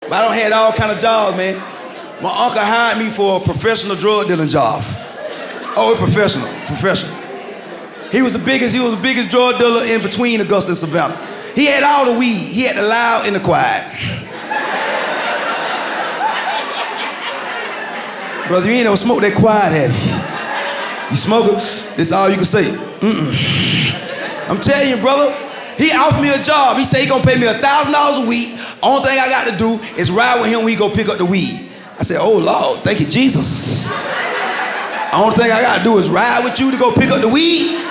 But I don't had all kind of jobs, man. My uncle hired me for a professional drug dealing job. Oh, professional. He was the biggest drug dealer in between Augusta and Savannah. He had all the weed. He had the loud and the quiet. Brother, you ain't never smoked that quiet, have you? You smoke it, this all you can say. I'm telling you, brother, he offered me a job. He said he gonna pay me $1,000 a week. Only thing I got to do is ride with him when he go pick up the weed. I said, oh Lord, thank you, Jesus. Only thing I got to do is ride with you to go pick up the weed.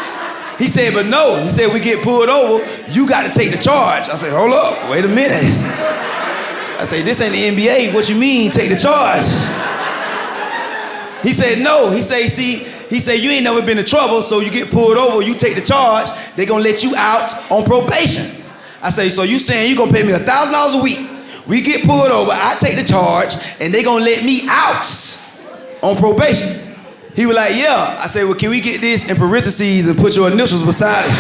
He said, but no. He said, we get pulled over, you got to take the charge. I said, hold up, wait a minute. I said, this ain't the NBA. What you mean, take the charge? He said, no. He said, you ain't never been in trouble, so you get pulled over, you take the charge, they gonna let you out on probation. I say, so you saying you gonna pay me $1,000 a week, we get pulled over, I take the charge, and they gonna let me out on probation. He was like, yeah. I said, well, can we get this in parentheses and put your initials beside it?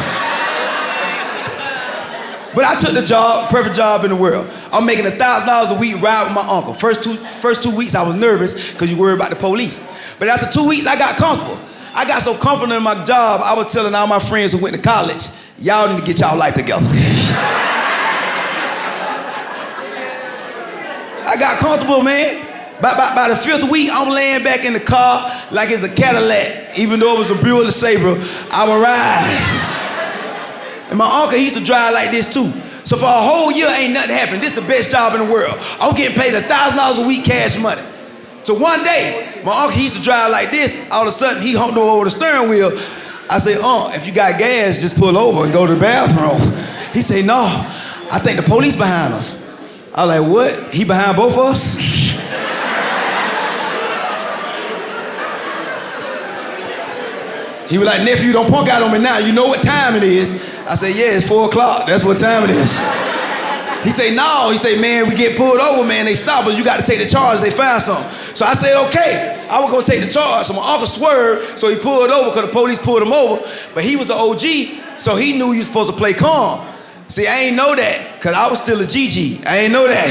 But I took the job, perfect job in the world. I'm making $1,000 a week ride with my uncle. First two weeks I was nervous because you worry about the police. But after 2 weeks, I got comfortable. I got so comfortable in my job, I was telling all my friends who went to college, y'all need to get y'all life together. I got comfortable, man. By the 5th week, I'm laying back in the car like it's a Cadillac. Even though it was a Buick LeSabre, I would rise. And my uncle, he used to drive like this too. So for a whole year, ain't nothing happened. This is the best job in the world. I'm getting paid $1,000 a week cash money. So one day, my uncle, he used to drive like this. All of a sudden, he humped over the steering wheel. I said, if you got gas, just pull over and go to the bathroom. He said, no, I think the police behind us. I was like, what? He behind both of us? He was like, nephew, don't punk out on me now. You know what time it is. I said, yeah, it's 4 o'clock. That's what time it is. He said, no. He said, man, we get pulled over, man. They stop us. You got to take the charge. They find something. So I said, okay. I was going to take the charge. So my uncle swerved, so he pulled over because the police pulled him over. But he was an OG, so he knew he was supposed to play calm. See, I ain't know that because I was still a GG. I ain't know that.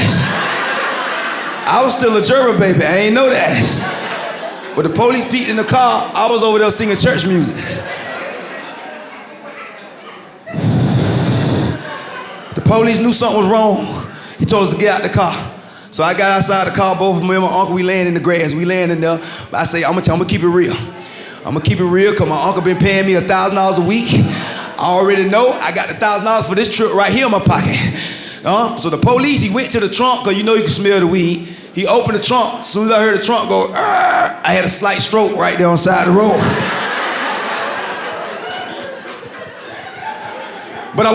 I was still a German baby. I ain't know that. But the police peeked in the car, I was over there singing church music. The police knew something was wrong. He told us to get out the car. So I got outside the car, both of me and my uncle, we laying in the grass. We laying in there. But I say, I'm gonna keep it real. I'm gonna keep it real because my uncle been paying me $1,000 a week. I already know I got the $1,000 for this trip right here in my pocket. So the police, he went to the trunk because you know you can smell the weed. He opened the trunk. As soon as I heard the trunk go, I had a slight stroke right there on the side of the road. But I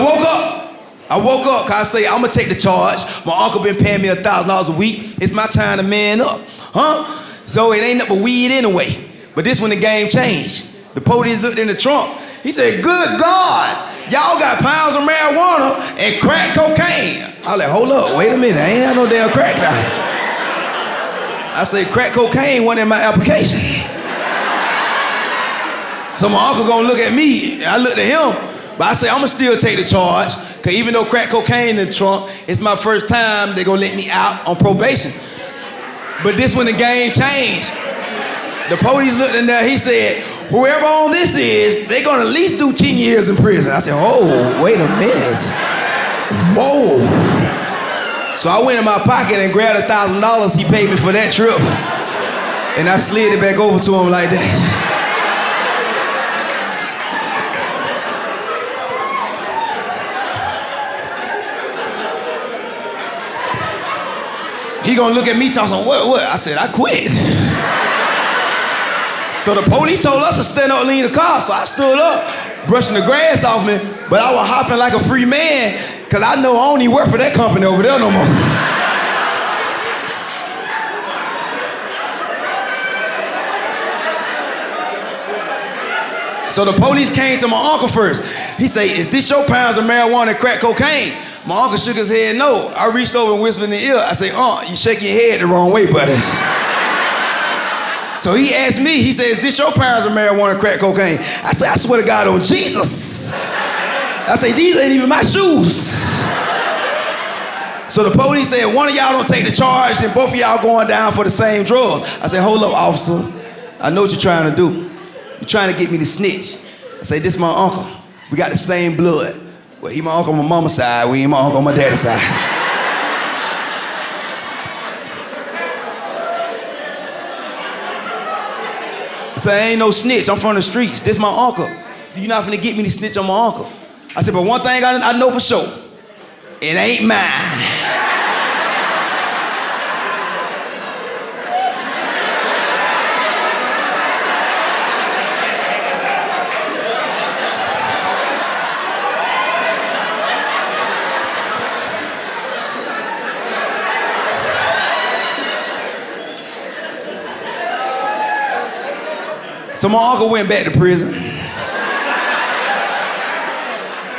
woke up because I say, I'm going to take the charge. My uncle been paying me $1,000 a week. It's my time to man up. So it ain't nothing but weed anyway. But this when the game changed. The police looked in the trunk. He said, good God, y'all got pounds of marijuana and crack cocaine. I was like, hold up, wait a minute. I ain't had no damn crack now. I said, crack cocaine wasn't in my application. So my uncle gonna look at me, I looked at him, but I said, I'm gonna still take the charge, because even though crack cocaine in the trunk, it's my first time they gonna let me out on probation. But this when the game changed. The police looked in there, he said, whoever on this is, they gonna at least do 10 years in prison. I said, oh, wait a minute. Whoa. So I went in my pocket and grabbed $1,000 he paid me for that trip. And I slid it back over to him like that. He gonna look at me talking, what? I said, I quit. So the police told us to stand up and leave the car. So I stood up, brushing the grass off me, but I was hopping like a free man. Because I know I don't even work for that company over there no more. So the police came to my uncle first. He said, is this your pounds of marijuana and crack cocaine? My uncle shook his head, no. I reached over and whispered in the ear. I said, you shake your head the wrong way, buddies. So he asked me, he said, is this your pounds of marijuana and crack cocaine? I said, I swear to God on Jesus. I say, these ain't even my shoes. So the police said, one of y'all don't take the charge, then both of y'all going down for the same drug. I said, hold up, officer. I know what you're trying to do. You're trying to get me to snitch. I say, this my uncle. We got the same blood. Well, he my uncle on my mama's side. We ain't my uncle on my daddy's side. I say, I ain't no snitch. I'm from the streets. This my uncle. So you're not finna get me to snitch on my uncle. I said, but one thing I know for sure. It ain't mine. So my uncle went back to prison.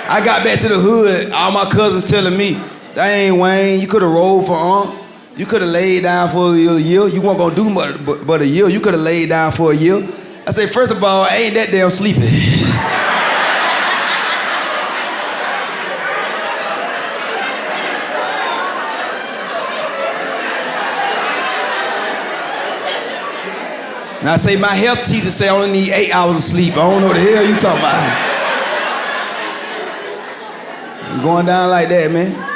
I got back to the hood, all my cousins telling me, dang, Wayne, you could have rolled for Unc. You could have laid down for a year. You weren't gonna do much but a year. You could have laid down for a year. I say, first of all, I ain't that damn sleepy. Now I say, my health teacher say I only need 8 hours of sleep. I don't know what the hell you talking about. I'm going down like that, man.